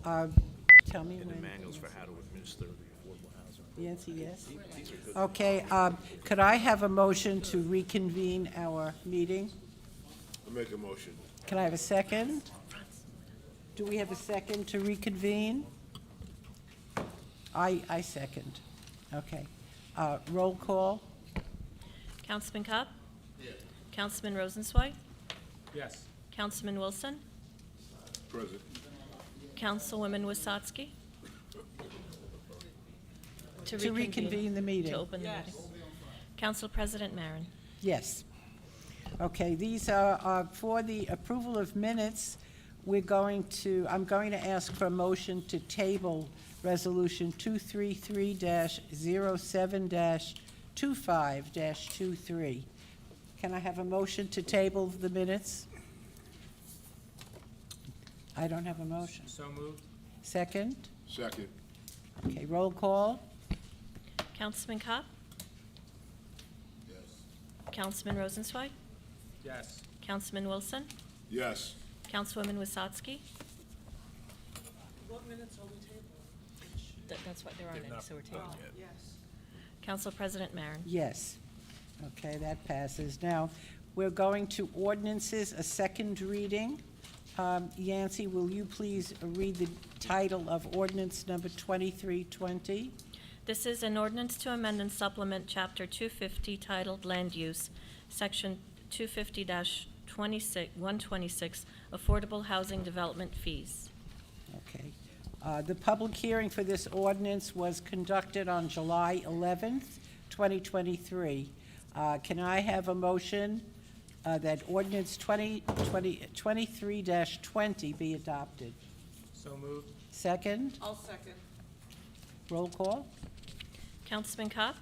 Tell me And the when. manuals for how to administer the affordable housing. Yancy, yes? These are good. Okay, could I have a motion to reconvene our meeting? I make a motion. Can I have a second? Do we have a second to reconvene? I second. Okay. Roll call? Councilman Kopp? Councilman Rosenzweig? Yes. Councilman Wilson? Present. Councilwoman Wasatski? To reconvene the meeting. To open the meeting. Council President Marin. Yes. Okay, these are for the approval of minutes. I'm going to ask for a motion to table Resolution 233-07-25-23. Can I have a motion to table the minutes? I don't have a motion. So moved. Second? Second. Okay, roll call? Councilman Kopp? Yes. Councilman Rosenzweig? Yes. Councilman Wilson? Yes. Councilwoman Wasatski? What minutes are we tabling? That's why there aren't any, so we're tabling. Yes. Council President Marin. Yes. Okay, that passes. Now, we're going to ordinances, a second reading. Yancy, will you please read the title of ordinance number 2320? This is an ordinance to amend and supplement Chapter 250 titled Land Use, Section 250-126, Affordable Housing Development Fees. Okay. The public hearing for this ordinance was conducted on July 11th, 2023. Can I have a motion that ordinance 23-20 be adopted? So moved. Second? I'll second. Roll call? Councilman Kopp?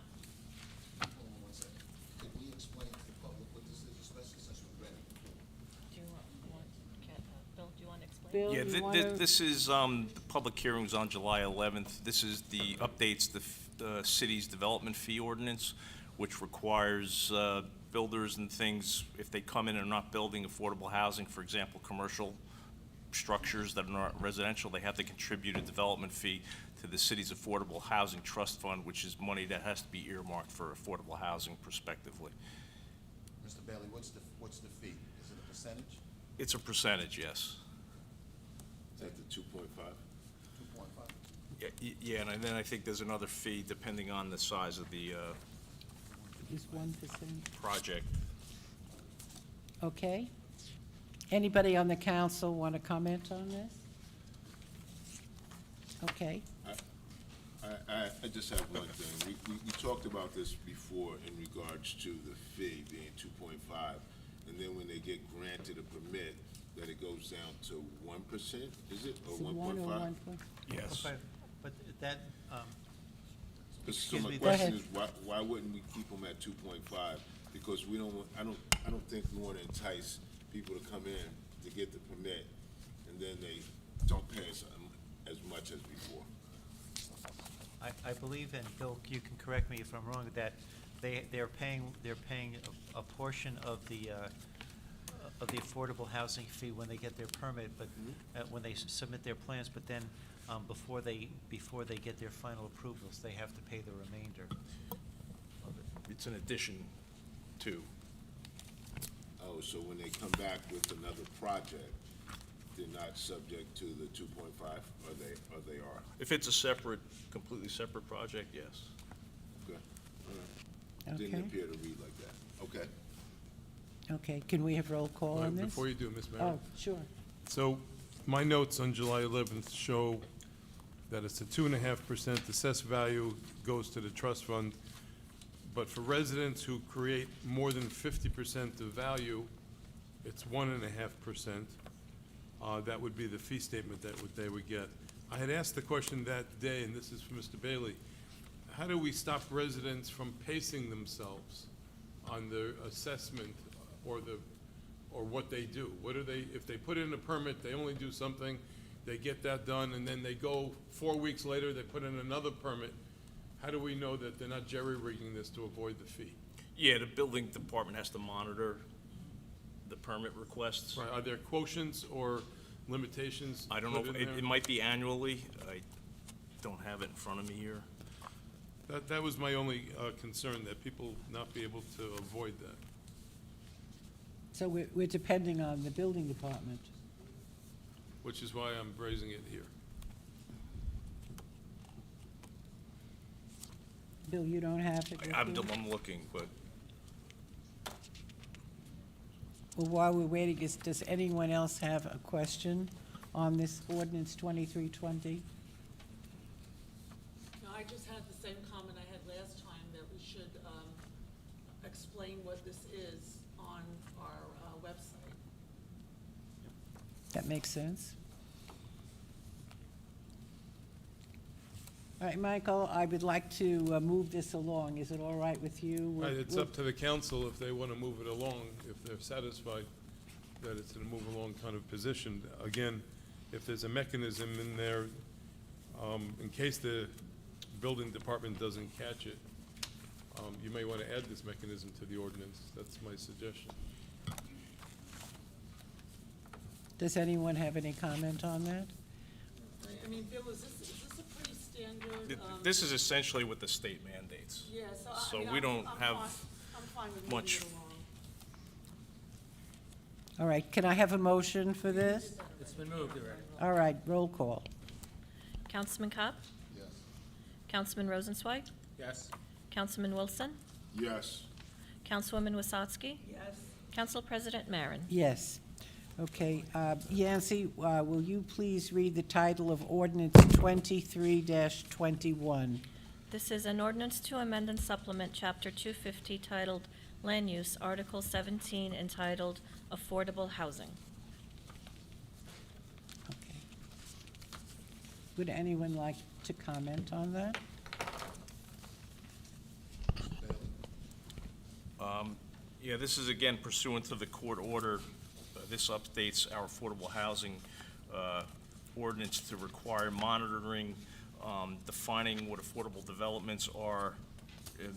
Hold on one second. Could we explain to the public what this is, especially since we read it? Do you want, Bill, do you want to explain? Bill, Yeah, you wanna- this is, the public hearing was on July 11th. This is the updates, the city's development fee ordinance, which requires builders and things, if they come in and are not building affordable housing, for example, commercial structures that are not residential, they have to contribute a development fee to the city's Affordable Housing Trust Fund, which is money that has to be earmarked for affordable housing prospectively. Mr. Bailey, what's the fee? Is it a percentage? It's a percentage, yes. Is that the 2.5? 2.5? Yeah, and then I think there's another fee depending on the size of the Is 1%. project. Okay. Anybody on the council want to comment on this? Okay. I just have one thing. We talked about this before in regards to the fee being 2.5, and then when they get granted a permit, that it goes down to 1%, is it, or Is it 1.5? 1 or 1 point? Yes. But that, So Excuse my me, go question ahead. is, why wouldn't we keep them at 2.5? Because we don't, I don't think we want to entice people to come in to get the permit, and then they don't pay us as much as before. I believe, and Bill, you can correct me if I'm wrong, that they're paying a portion of the affordable housing fee when they get their permit, but when they submit their plans, but then before they get their final approvals, they have to pay the remainder of it. It's an addition to. Oh, so when they come back with another project, they're not subject to the 2.5, or they are? If it's a completely separate project, yes. Okay. All right. Didn't Okay. appear to read like that. Okay. Okay, can we have roll call on this? Before you do, Ms. Mayor. Oh, sure. So my notes on July 11th show that it's a 2.5% assessed value goes to the trust fund, but for residents who create more than 50% of value, it's 1.5%. That would be the fee statement that they would get. I had asked the question that day, and this is for Mr. Bailey, how do we stop residents from pacing themselves on the assessment or what they do? What are they, if they put in a permit, they only do something, they get that done, and then they go 4 weeks later, they put in another permit. How do we know that they're not jerry-rigging this to avoid the fee? Yeah, the building department has to monitor the permit requests. Right, are there quotients or limitations? I don't know, put if in it there? might be annually. I don't have it in front of me here. That was my only concern, that people not be able to avoid that. So we're depending on the building department. Which is why I'm raising it here. Bill, you don't have it with I'm you? I'm looking, but Well, while we're waiting, does anyone else have a question on this ordinance 2320? No, I just had the same comment I had last time, that we should explain what this is on our website. That makes sense. All right, Michael, I would like to move this along. Is it all right with you? Right, it's up to the council if they want to move it along, if they're satisfied that it's in a move along kind of position. Again, if there's a mechanism in there, in case the building department doesn't catch it, you may want to add this mechanism to the ordinance. That's my suggestion. Does anyone have any comment on that? I mean, Bill, is this a pretty standard? this is essentially what the state mandates. Yeah, So I mean, we don't I'm have fine with much- moving it along. All right, can I have a motion for this? It's been moved already. All right, roll call. Councilman Kopp? Yes. Councilman Rosenzweig? Yes. Councilman Wilson? Yes. Councilwoman Wasatski? Yes. Council President Marin? Yes. Okay, Yancy, will you please read the title of ordinance 23-21? This is an ordinance to amend and supplement Chapter 250 titled Land Use, Article 17 entitled Affordable Housing. Okay. Would anyone like to comment on that? Yeah, this is again pursuant to the court order. This updates our affordable housing ordinance to require monitoring, defining what affordable developments are,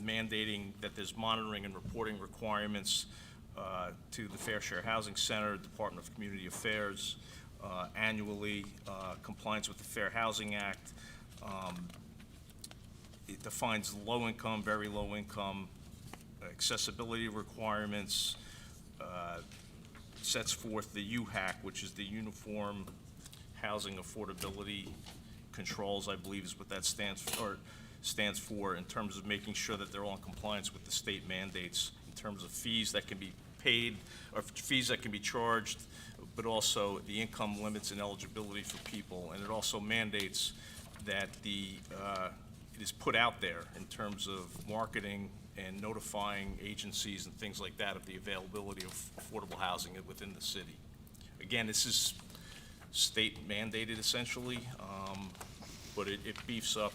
mandating that there's monitoring and reporting requirements to the Fair Share Housing Center, Department of Community Affairs, annually, compliance with the Fair Housing Act. It defines low income, very low income, accessibility requirements, sets forth the UHAC, which is the Uniform Housing Affordability Controls, I believe is what that stands for, in terms of making sure that they're all in compliance with the state mandates, in terms of fees that can be paid, or fees that can be charged, but also the income limits and eligibility for people. And it also mandates that it is put out there in terms of marketing and notifying agencies and things like that of the availability of affordable housing within the city. Again, this is state mandated essentially, but it beefs up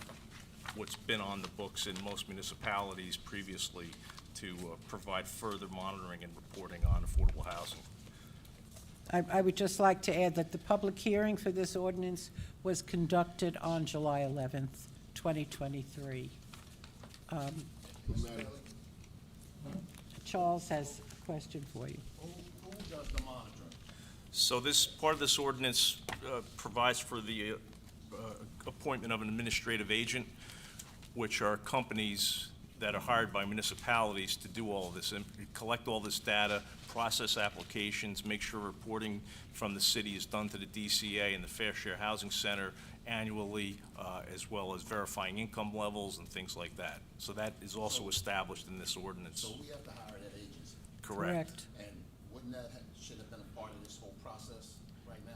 what's been on the books in most municipalities previously to provide further monitoring and reporting on affordable housing. I would just like to add that the public hearing for this ordinance was conducted on July 11th, 2023. Madam- Charles has a question for you. Who does the monitoring? So this, part of this ordinance provides for the appointment of an administrative agent, which are companies that are hired by municipalities to do all of this, and collect all this data, process applications, make sure reporting from the city is done to the DCA and the Fair Share Housing Center annually, as well as verifying income levels and things like that. So that is also established in this ordinance. So we have to hire that agency, Correct. and wouldn't that should have been a part of this whole process right now?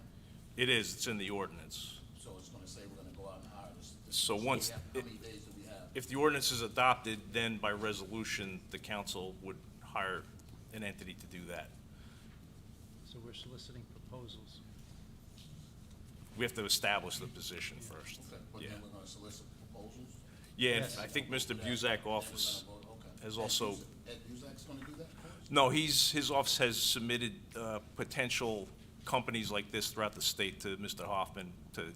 It is, it's in the ordinance. So it's gonna say we're gonna go out and hire this. So once- How many days do we have? If the ordinance is adopted, then by resolution, the council would hire an entity to do that. So we're soliciting proposals. We have to establish the position first. Okay, but Yeah. then we're gonna solicit proposals? Yeah, and Yes. I think Mr. Buzak office Then we're gonna vote, okay. has Ed also, Buzak- Ed Buzak's gonna do that for us? no, his office has submitted potential companies like this throughout the state to Mr. Hoffman to,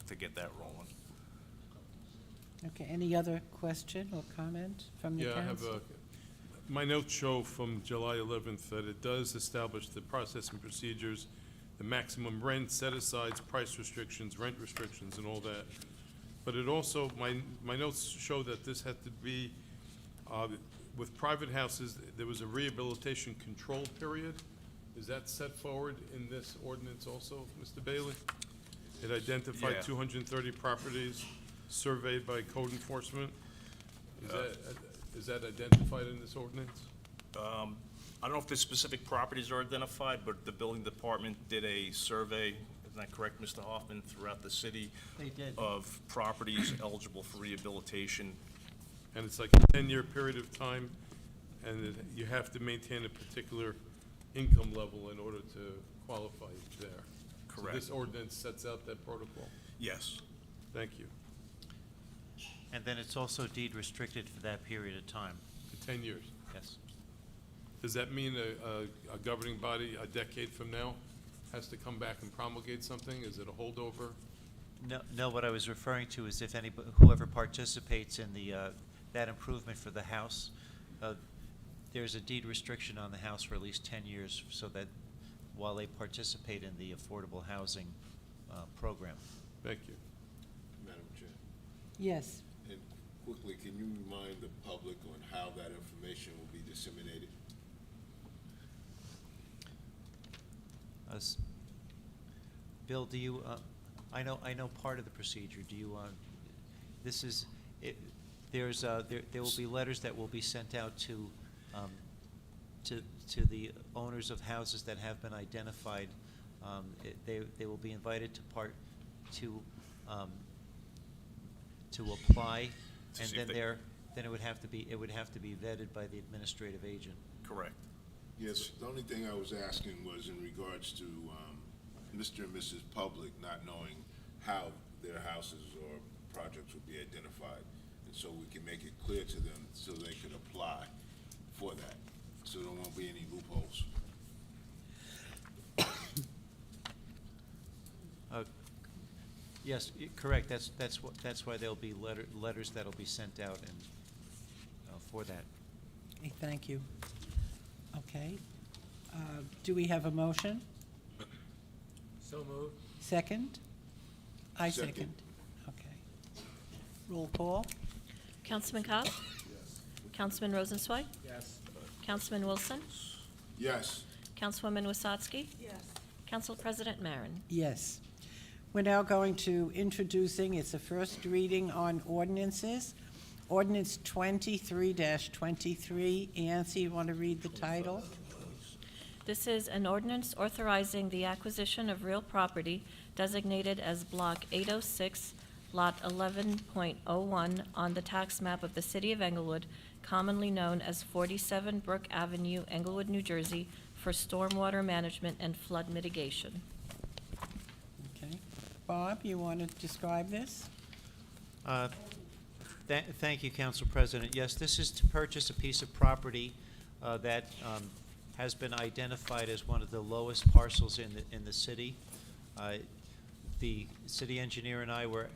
to get that rolling. Okay, any other question or comment from the Yeah, I have council? my notes show from July 11th that it does establish the process and procedures the maximum rent, set-asides, price restrictions, rent restrictions, and all that. But it also, my notes show that this had to be, with private houses, there was a rehabilitation control period. Is that set forward in this ordinance also, Mr. Bailey? It identified Yeah. 230 properties surveyed by code enforcement. Is that identified in this ordinance? I don't know if the specific properties are identified, but the building department did a survey, isn't that correct, Mr. Hoffman, throughout the city? They did. Of properties eligible for rehabilitation. And it's like a 10-year period of time, and you have to maintain a particular income level in order to qualify there. Correct. So this ordinance sets out that protocol. Yes. Thank you. And then it's also deed restricted for that period of time. For 10 years. Yes. Does that mean a governing body a decade from now has to come back and promulgate something? Is it a holdover? No, what I was referring to is if whoever participates in that improvement for the house, there's a deed restriction on the house for at least 10 years so that while they participate in the affordable housing program. Thank you. Madam Chair, Yes. and quickly, can you remind the public on how that information will be disseminated? Bill, do you, I know part of the procedure. Do you, this is, there will be letters that will be sent out to the owners of houses that have been identified. They will be invited to apply, To and see if then they- it would have to be vetted by the administrative agent. Correct. Yes, the only thing I was asking was in regards to Mr. and Mrs. Public not knowing how their houses or projects would be identified. And so we can make it clear to them so they can apply for that, so there won't be any loopholes. Yes, correct. That's why there'll be letters that'll be sent out and for that. Okay, thank you. Okay. Do we have a motion? So moved. Second? I Second. second. Okay. Roll call? Councilman Cobb? Yes. Councilman Rosenzweig? Yes. Councilman Wilson? Yes. Councilwoman Wasatski? Yes. Council President Marin? Yes. We're now going to introducing, it's a first reading on ordinances. Ordinance 23-23. Yancy, you want to read the title? This is an ordinance authorizing the acquisition of real property designated as Block 806, Lot 11.01 on the tax map of the City of Englewood, commonly known as 47 Brook Avenue, Englewood, New Jersey, for stormwater management and flood mitigation. Okay. Bob, you want to describe this? Thank you, Council President. Yes, this is to purchase a piece of property that has been identified as one of the lowest parcels in the city. The city engineer and I were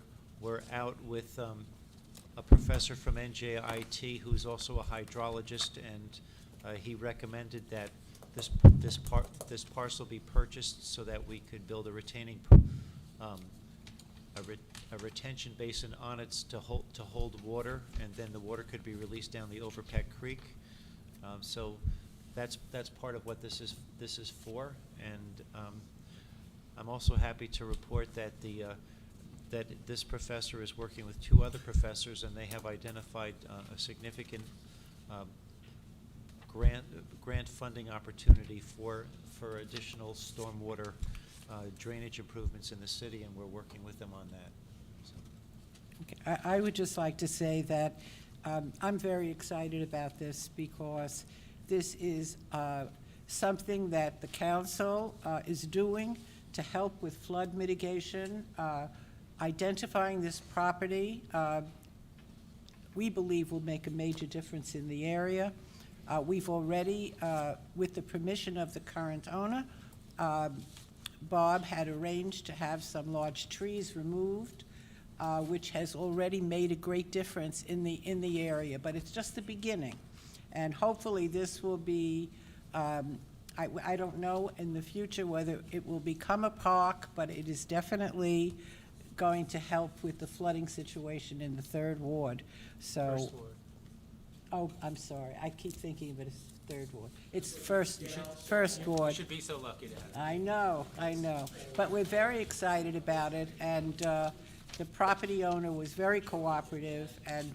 out with a professor from NJIT who's also a hydrologist, and he recommended that this parcel be purchased so that we could build a retaining a retention basin on it to hold water, and then the water could be released down the Overpeck Creek. So that's part of what this is for, and I'm also happy to report that that this professor is working with two other professors, and they have identified a significant grant funding opportunity for additional stormwater drainage improvements in the city, and we're working with them on that. So. Okay. I would just like to say that I'm very excited about this because this is something that the council is doing to help with flood mitigation. Identifying this property, we believe will make a major difference in the area. We've already, with the permission of the current owner, Bob had arranged to have some large trees removed, which has already made a great difference in the area, but it's just the beginning. And hopefully this will be I don't know in the future whether it will become a park, but it is definitely going to help with the flooding situation in the third ward, so. First ward. Oh, I'm sorry, I keep thinking of it as third ward. It's first You ward. should be so lucky to have it. I know. But we're very excited about it, and the property owner was very cooperative, and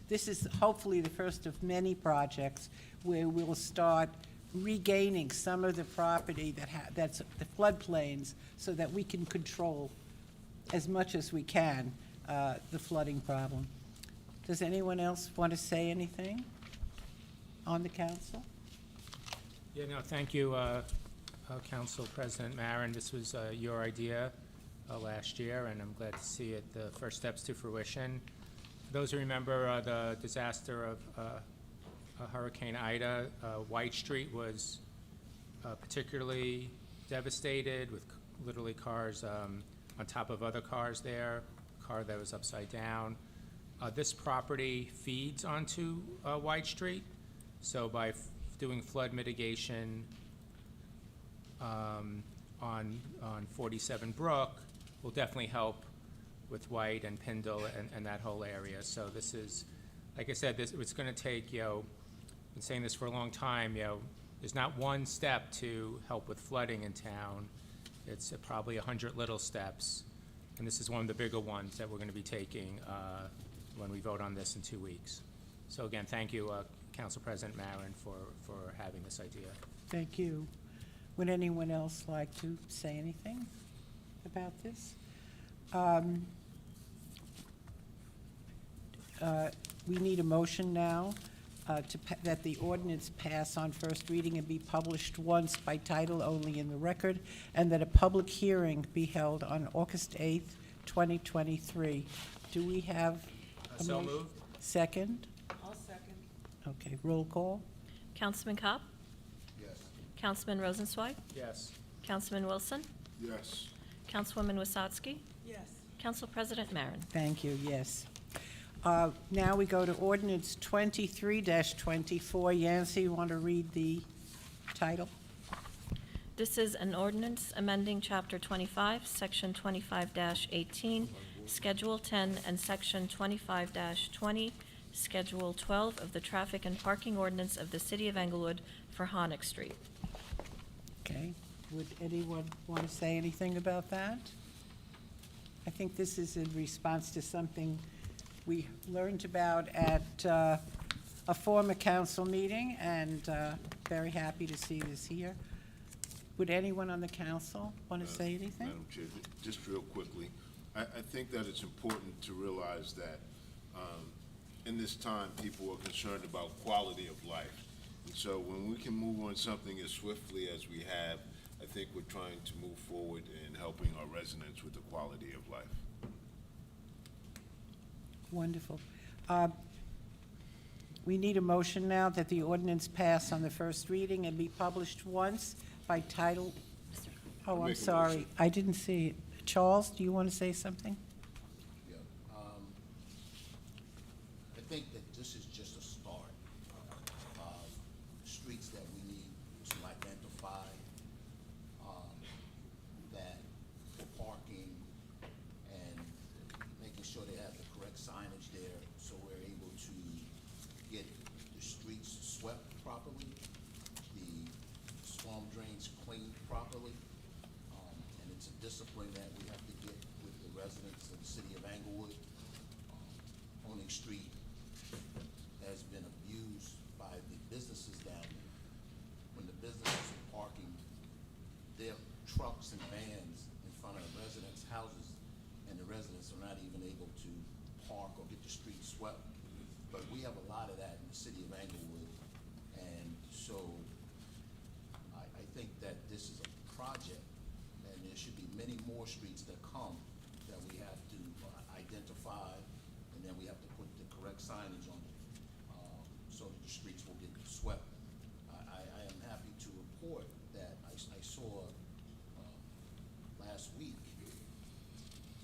this is hopefully the first of many projects where we'll start regaining some of the property that's the floodplains, so that we can control as much as we can the flooding problem. Does anyone else want to say anything on the council? Yeah, no, thank you, Council President Marin. This was your idea last year, and I'm glad to see it, the first steps to fruition. For those who remember the disaster of Hurricane Ida, White Street was particularly devastated, with literally cars on top of other cars there, a car that was upside down. This property feeds onto White Street, so by doing flood mitigation on 47 Brook will definitely help with White and Pindle and that whole area. So this is, like I said, it's going to take, been saying this for a long time, there's not one step to help with flooding in town. It's probably 100 little steps, and this is one of the bigger ones that we're going to be taking when we vote on this in 2 weeks. So again, thank you, Council President Marin, for having this idea. Thank you. Would anyone else like to say anything about this? We need a motion now that the ordinance pass on first reading and be published once by title only in the record, and that a public hearing be held on August 8th, 2023. Do we have a So motion? moved. Second? I'll second. Okay, roll call? Councilman Kopp, Yes. Councilman Rosenzweig, Yes. Councilman Wilson, Yes. Councilwoman Wasatski, Yes. Council President Marin. Thank you, yes. Now we go to ordinance 23-24. Yancy, you want to read the title? This is an ordinance amending Chapter 25, Section 25-18, Schedule 10, and Section 25-20, Schedule 12 of the Traffic and Parking Ordinance of the City of Englewood for Honig Street. Okay, would anyone want to say anything about that? I think this is in response to something we learned about at a former council meeting, and very happy to see this here. Would anyone on the council want to say anything? Madam Chair, just real quickly, I think that it's important to realize that in this time, people are concerned about quality of life. And so when we can move on something as swiftly as we have, I think we're trying to move forward in helping our residents with the quality of life. Wonderful. We need a motion now that the ordinance pass on the first reading and be published once by title. Oh, I'm Make a sorry, motion. I didn't see it. Charles, do you want to say something? Yeah, I think that this is just a start of streets that we need to identify, that for parking and making sure they have the correct signage there, so we're able to get the streets swept properly, the storm drains cleaned properly. And it's a discipline that we have to get with the residents of the city of Englewood. Honig Street has been abused by the businesses down there. When the businesses are parking their trucks and vans in front of residents' houses, and the residents are not even able to park or get the streets swept. But we have a lot of that in the city of Englewood, and so I think that this is a project, and there should be many more streets that come that we have to identify, and then we have to put the correct signage on it, so that the streets will get swept. I am happy to report that I saw last week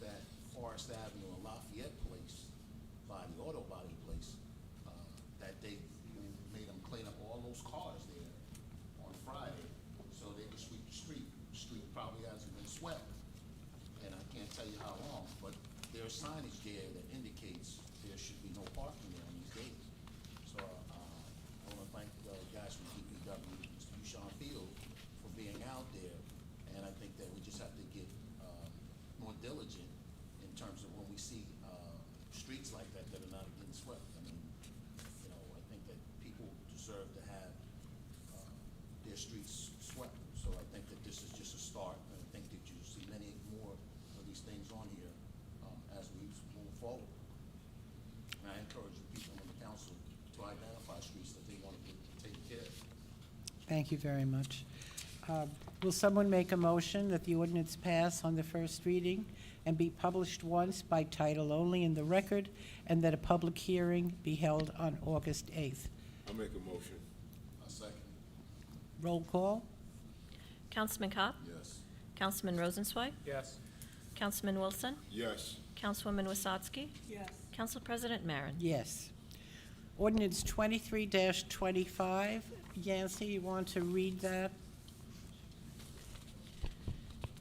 that Forest Avenue and Lafayette Place, by the auto body place, that they made them clean up all those cars there on Friday. there's signage there that indicates there should be no parking there on these days. So, I wanna thank the guys from DPW, Mr. Yushan Field, for being out there, and I think that we just have to get, more diligent in terms of when we see, streets like that that are not getting swept. I mean, you know, I think that people deserve to have, their streets swept. So I think that this is just a start, and I think that you'll see many more of these things on here, as we move forward. And I encourage the people on the council to identify streets that they want to get taken care of. Thank you very much. Will someone make a motion that the ordinance pass on the first reading and be published once by title only in the record, and that a public hearing be held on August 8th? I'll make a motion. A second. Roll call? Councilman Kopp? Yes. Councilman Rosenzweig? Yes. Councilman Wilson? Yes. Councilwoman Wasatski? Yes. Council President Marin? Yes. Ordinance 23-25. Yancy, you want to read that?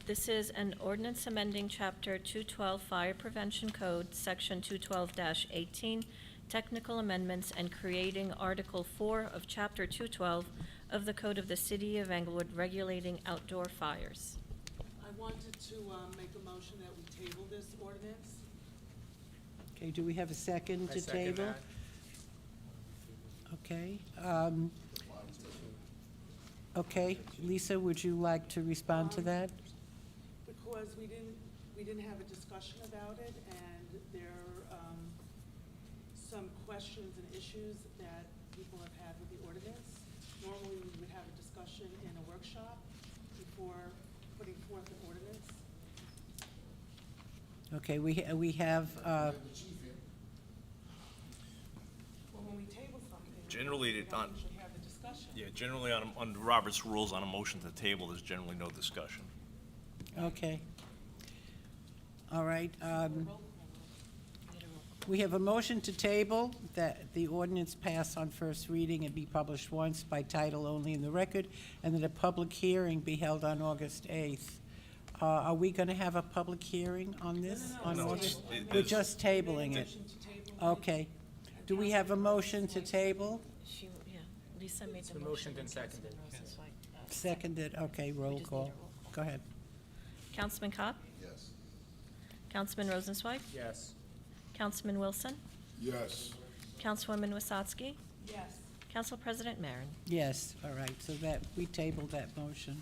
This is an ordinance amending Chapter 212 Fire Prevention Code, Section 212-18, technical amendments, and creating Article 4 of Chapter 212 of the Code of the City of Englewood regulating outdoor fires. I wanted to make a motion that we table this ordinance. Okay, do we have a second I to second table? that. Okay. Okay, Lisa, would you like to respond to that? Because we didn't have a discussion about it, and there are some questions and issues that people have had with the ordinance. Normally, we would have a discussion in a workshop before putting forth an ordinance. Okay, we have, Well, when we table something, Generally, we it on, usually have the discussion. yeah, generally on Robert's rules, on a motion to table, there's generally no discussion. okay. All right. We have a motion to table that the ordinance pass on first reading and be published once by title only in the record, and that a public hearing be held on August 8th. Are we going to have a public hearing on this? No, on No, August? it We're is- just tabling it. Motion to table. Okay. Do we have a motion to table? Yeah, Lisa made It's the been motion. motioned and seconded. Rosenzweig, Seconded, okay, roll just need a call. roll call. Go ahead. Councilman Kopp? Yes. Councilman Rosenzweig? Yes. Councilman Wilson? Yes. Councilwoman Wasatski? Yes. Council President Marin? Yes, all right, so that, we tabled that motion.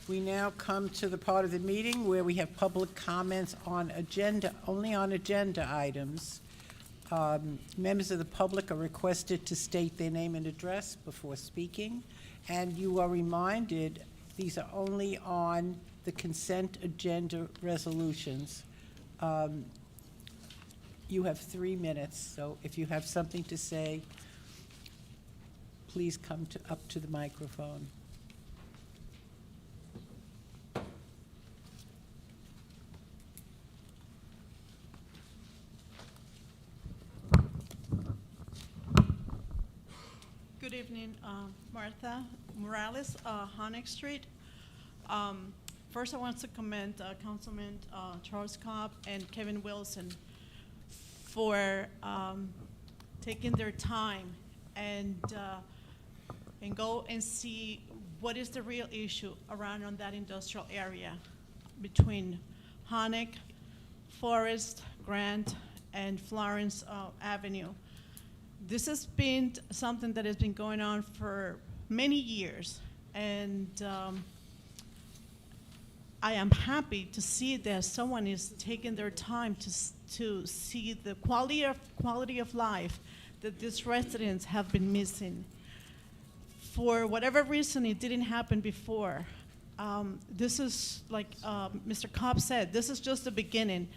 We now come to the part of the meeting where we have public comments on agenda, only on agenda items. Members of the public are requested to state their name and address before speaking, and you are reminded, these are only on the consent agenda resolutions. You have 3 minutes, so if you have something to say, please come up to the microphone. Good evening, Martha Morales, Honeck Street. First, I want to commend Councilman Charles Cobb and Kevin Wilson for taking their time and go and see what is the real issue around on that industrial area between Honeck, Forest, Grant, and Florence Avenue. This has been something that has been going on for many years, and I am happy to see that someone is taking their time to see the quality of life that these residents have been missing. For whatever reason, it didn't happen before. This is, like Mr. Cobb said, this is just the beginning.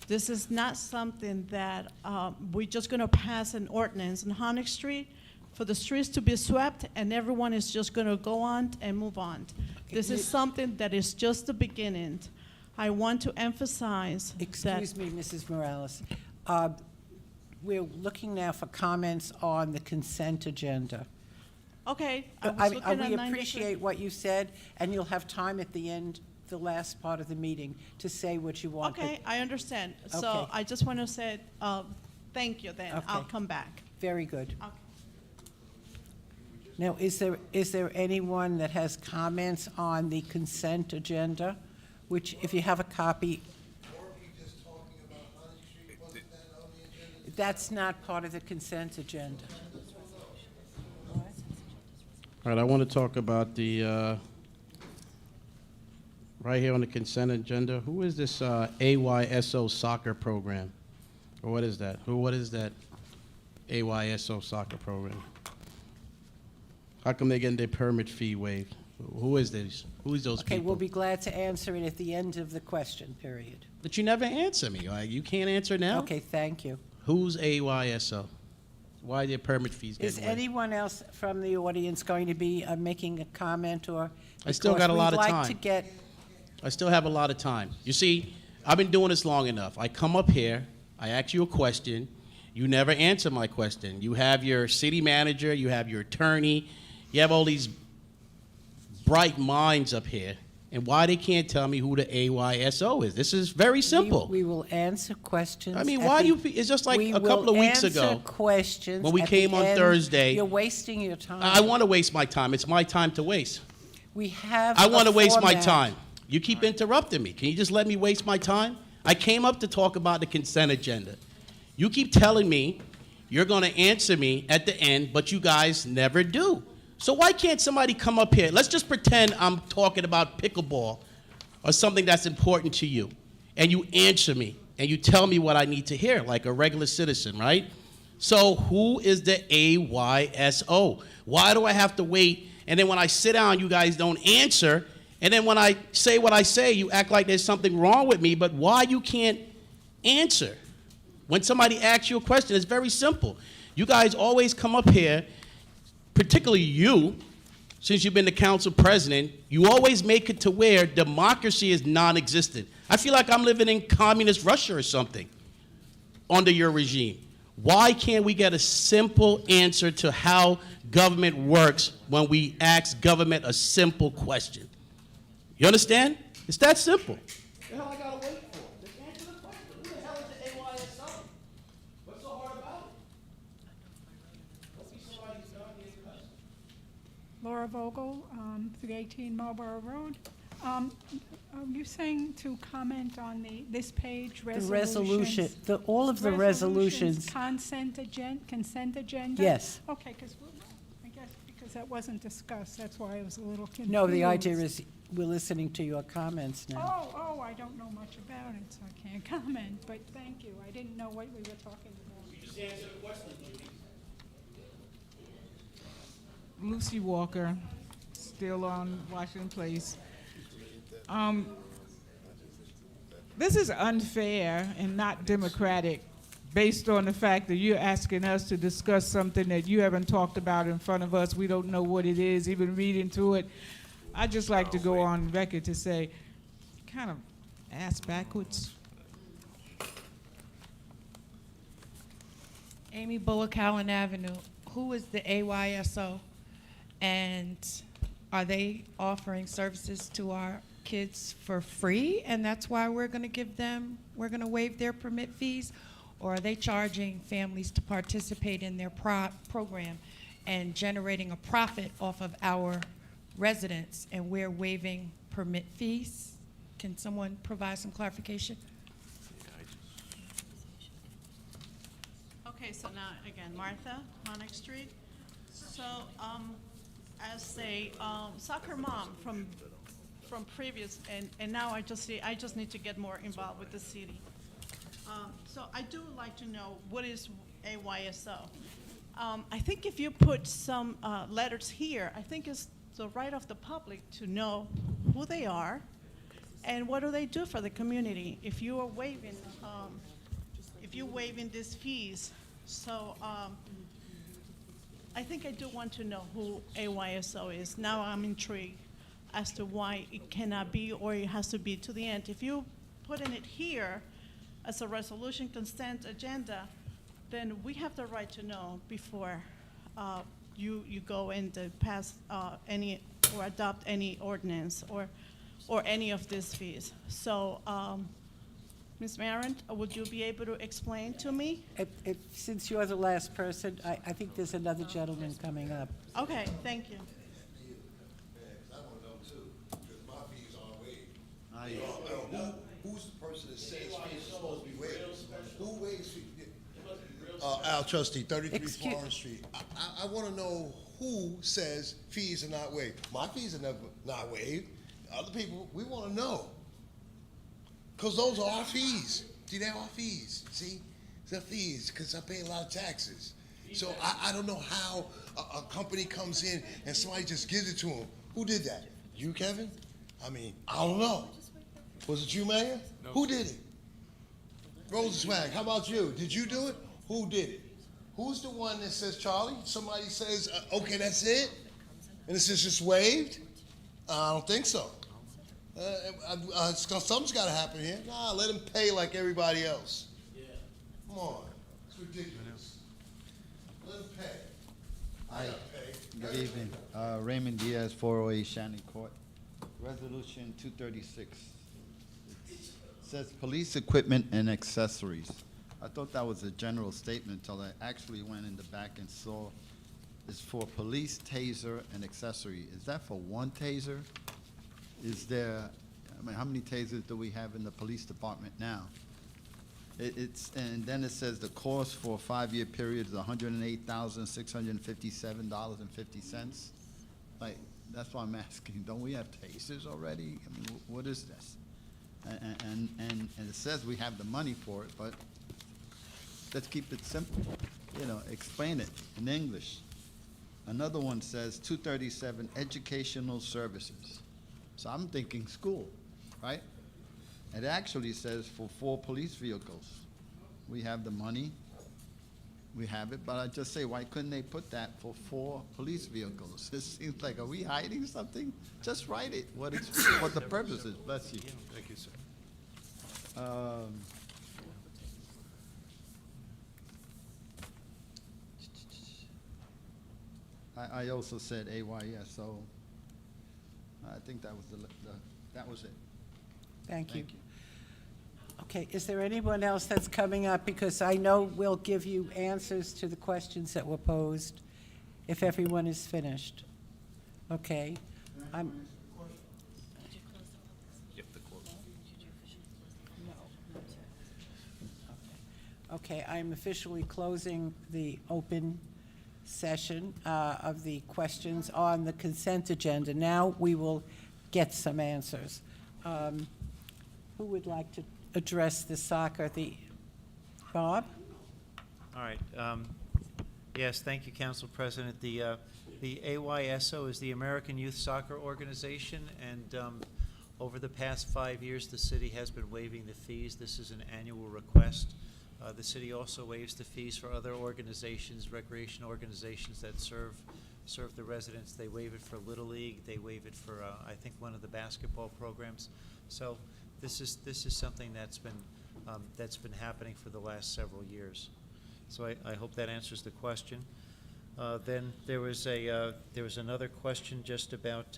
This is not something that we're just going to pass an ordinance on Honeck Street for the streets to be swept and everyone is just going to go on and move on. This is something that is just the beginning. I want to emphasize that. Excuse me, Mrs. Morales. We're looking now for comments on the consent agenda. Okay, I was I looking at we 9 appreciate what you said, and you'll have time at the end the last part of the meeting to say what you want. Okay, I understand. So Okay. I just want to say, thank you then. I'll Okay. come back. Very good. Okay. Now, is there anyone that has comments on the consent agenda? Which, if you have a copy, that's not part of the consent agenda. All right, I want to talk about the, right here on the consent agenda. Who is this AYSO soccer program? Or what is that? What is that AYSO soccer program? How come they're getting their permit fee waived? Who is this? Who is those Okay, people? we'll be glad to answer it at the end of the question period. But you never answer me. Like, you can't answer now? Okay, thank you. Who's AYSO? Why are their permit fees Is getting waived? anyone else from the audience going to be making a comment or? I still got a lot of Because time. we'd like to get, I still have a lot of time. You see, I've been doing this long enough. I come up here, I ask you a question, you never answer my question. You have your city manager, you have your attorney, you have all these bright minds up here, and why they can't tell me who the AYSO is? This is very simple. we will answer questions. I mean, at why the- do you, it's just like we a couple of weeks will ago. answer questions when we at the came on end. Thursday. You're wasting your time. I want to waste my time. It's my time to waste. We have I want to a waste my format. time. You keep interrupting me. Can you just let me waste my time? I came up to talk about the consent agenda. You keep telling me you're going to answer me at the end, but you guys never do. So why can't somebody come up here? Let's just pretend I'm talking about pickleball or something that's important to you, and you answer me, and you tell me what I need to hear, like a regular citizen, right? So who is the AYSO? Why do I have to wait? And then when I sit down, you guys don't answer. And then when I say what I say, you act like there's something wrong with me. But why you can't answer? When somebody asks you a question, it's very simple. You guys always come up here, particularly you, since you've been the council president, you always make it to where democracy is non-existent. I feel like I'm living in communist Russia or something under your regime. Why can't we get a simple answer to how government works when we ask government a simple question? You understand? It's that simple. What the hell I gotta wait for? Just answer the question. Who the hell is the AYSO? What's so hard about it? Don't be somebody's goddamn cousin. Laura Vogel, 318 Marlborough Road. Are you saying to comment on this page, The resolution, all of the resolutions. Consent agenda? Yes. Okay, because I guess because that wasn't discussed, that's why I was a little confused. No, the idea is we're listening to your comments now. Oh, I don't know much about it, so I can't comment, but thank you. I didn't know what we were talking about. You just answer the question, Judy. Lucy Walker, still on Washington Place. This is unfair and not democratic based on the fact that you're asking us to discuss something that you haven't talked about in front of us. We don't know what it is, even reading through it. I'd just like to go on record to say, kind of ass backwards. Amy Bullock, Allen Avenue. Who is the AYSO? And are they offering services to our kids for free? And that's why we're going to waive their permit fees? Or are they charging families to participate in their program and generating a profit off of our residents, and we're waiving permit fees? Can someone provide some clarification? Okay, so now, again, Martha, Conic Street. So, as a soccer mom from previous, and now I just need to get more involved with the city. So I do like to know what is AYSO. I think if you put some letters here, I think it's the right of the public to know who they are and what do they do for the community. If you are waiving, these fees, so I think I do want to know who AYSO is. Now I'm intrigued as to why it cannot be, or it has to be to the end. If you put in it here as a resolution consent agenda, then we have the right to know before you go and pass any or adopt any ordinance or or any of these fees. So, Ms. Marin, would you be able to explain to me? Since you're the last person, I think there's another gentleman coming up. Okay, thank you. I want to know too, because my fees aren't waived. Who's the person that says fees are supposed to be waived? Who waives fees? Al Trustee, 33 Florence Street. I want to know who says fees are not waived. My fees are never not waived. Other people, we want to know. Because those are our fees. See, they're our fees. See? They're fees, because I pay a lot of taxes. So I don't know how a company comes in and somebody just gives it to them. Who did that? You, Kevin? I mean, I don't know. Was it you, Mayor? No. Who did it? Rosenswag, how about you? Did you do it? Who did it? Who's the one that says, Charlie? Somebody says, okay, that's it? And it's just waived? I don't think so. Something's got to happen here. Nah, let them pay like everybody else. Yeah. Come on. It's ridiculous. Let them pay. Hi, gotta pay. good evening. Raymond Diaz, 408 Shannon Court. Resolution 236. It says police equipment and accessories. I thought that was a general statement until I actually went in the back and saw it's for police taser and accessory. Is that for one taser? Is there, I mean, how many tasers do we have in the police department now? And then it says the cost for a 5-year period is $108,657.50. Like, that's why I'm asking, don't we have tasers already? I mean, what is this? And it says we have the money for it, but let's keep it simple. You know, explain it in English. Another one says 237 educational services. So I'm thinking school, right? It actually says for 4 police vehicles. We have the money, we have it, but I just say, why couldn't they put that for 4 police vehicles? It seems like, are we hiding something? Just write it, what the purpose is, bless you. Thank you, sir. I also said AYS, so I think that was that was it. Thank you. Thank you. Okay, is there anyone else that's coming up? Because I know we'll give you answers to the questions that were posed if everyone is finished. Okay. I'm, You have to close. okay, I'm officially closing the open session of the questions on the consent agenda. Now we will get some answers. Who would like to address the soccer? Bob? All right. Yes, thank you, Council President. The AYSO is the American Youth Soccer Organization, and over the past 5 years, the city has been waiving the fees. This is an annual request. The city also waives the fees for other organizations, recreation organizations that serve the residents. They waive it for Little League. They waive it for, I think, one of the basketball programs. So this is something that's been happening for the last several years. So I hope that answers the question. Then there was another question just about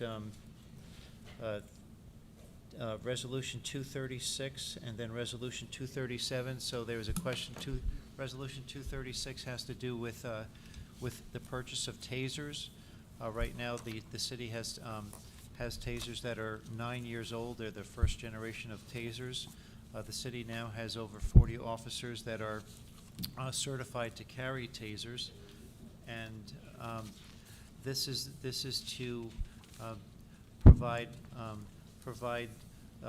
Resolution 236 and then Resolution 237. So there was a question. Resolution 236 has to do with the purchase of tasers. Right now, the city has tasers that are 9 years old. They're the first generation of tasers. The city now has over 40 officers that are certified to carry tasers, and this is to provide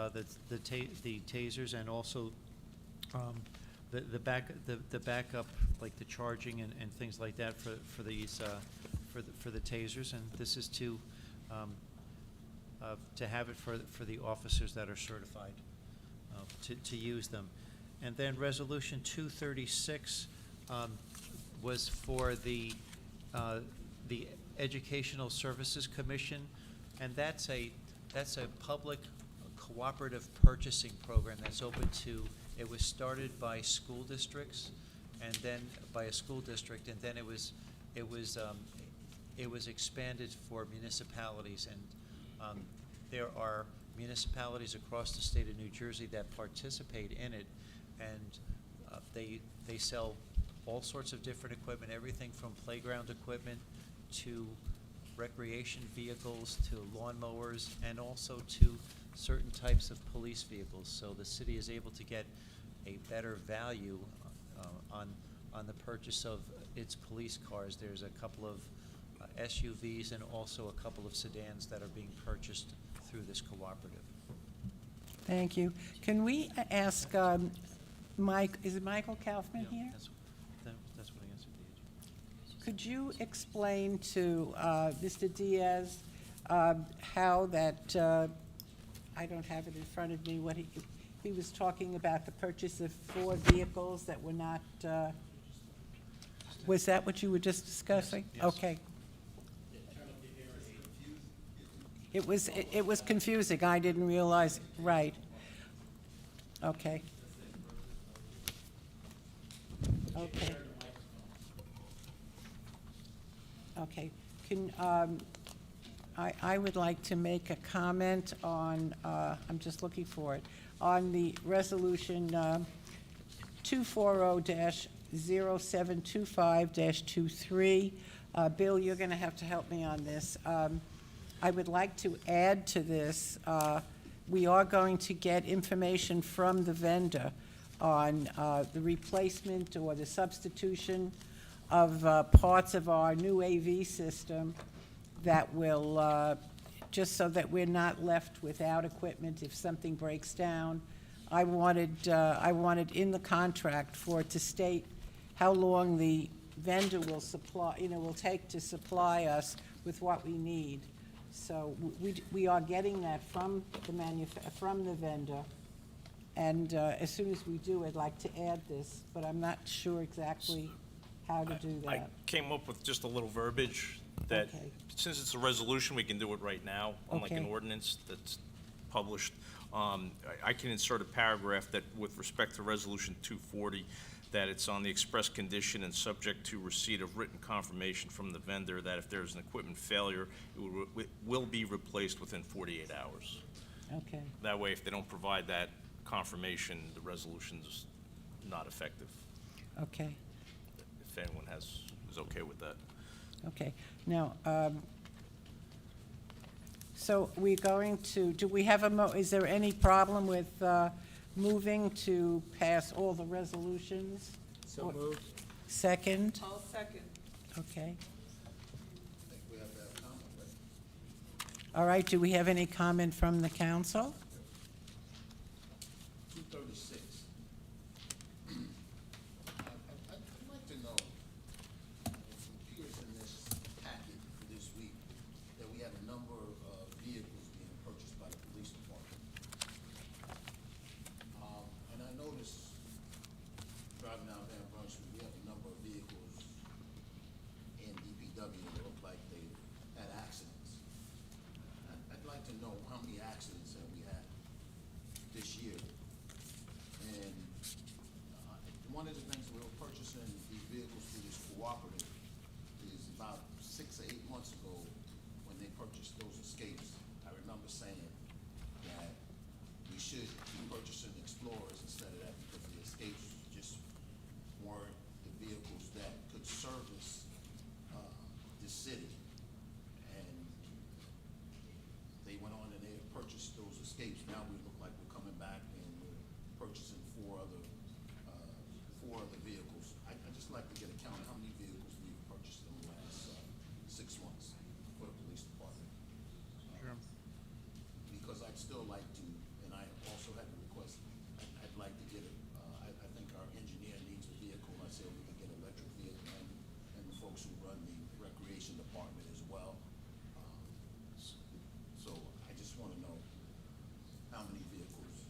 the tasers and also the backup, like the charging and things like that for the tasers, and this is to have it for the officers that are certified to use them. And then Resolution 236 was for the Educational Services Commission, and that's a public cooperative purchasing program that's open to. It was started by school districts, and then by a school district, and then it was expanded for municipalities, and there are municipalities across the state of New Jersey that participate in it, and they sell all sorts of different equipment, everything from playground equipment to recreation vehicles to lawnmowers, and also to certain types of police vehicles. So the city is able to get a better value on the purchase of its police cars. There's a couple of SUVs and also a couple of sedans that are being purchased through this cooperative. Thank you. Can we ask Mike, is it Michael Kaufman here? That's what I answered the agent. Could you explain to Mr. Diaz how that, I don't have it in front of me, what he was talking about the purchase of 4 vehicles that were not, was that what you were just discussing? Yes. Okay. It was confusing, I didn't realize, right. Okay. Okay. Okay, can, I would like to make a comment on, I'm just looking for it, on the resolution 240-0725-23. Bill, you're gonna have to help me on this. I would like to add to this, we are going to get information from the vendor on the replacement or the substitution of parts of our new AV system that will, just so that we're not left without equipment if something breaks down. I wanted in the contract for it to state how long the vendor will supply, will take to supply us with what we need. So we are getting that from the vendor. And as soon as we do, I'd like to add this, but I'm not sure exactly how to do I that. came up with just a little verbiage that, Okay. since it's a resolution, we can do it right now, unlike an Okay. ordinance that's published. I can insert a paragraph that, with respect to Resolution 240, that it's on the express condition and subject to receipt of written confirmation from the vendor that if there's an equipment failure, it will be replaced within 48 hours. Okay, That way, if they don't provide that confirmation, the resolution's not effective, okay, if anyone is okay with that. okay. Now, so we're going to, do we have is there any problem with moving to pass all the resolutions? So Or- moved. Second? I'll second. Okay. I think we have to have comment, right? All right, do we have any comment from the council? 236. I'd like to know, it appears in this packet for this week that we have a number of vehicles being purchased by the police department. And I noticed driving down Van Brunswick, we have a number of vehicles in DPW that look like they had accidents. I'd like to know how many accidents have we had this year? And one of the things we were purchasing these vehicles through this cooperative is about 6 or 8 months ago, when they purchased those Escapes, I remember saying that we should be purchasing Explorers instead of that, because the Escapes just weren't the vehicles that could service the city. And they went on and they had purchased those Escapes. Now we look like we're coming back and we're purchasing four other vehicles. I'd just like to get a count of how many vehicles we've purchased in the last 6 months for the police department. Sure. Because I'd still like to, and I also had a request, I'd like to get I think our engineer needs a vehicle. I said we could get an electric vehicle, and the folks who run the recreation department as well. So I just want to know how many vehicles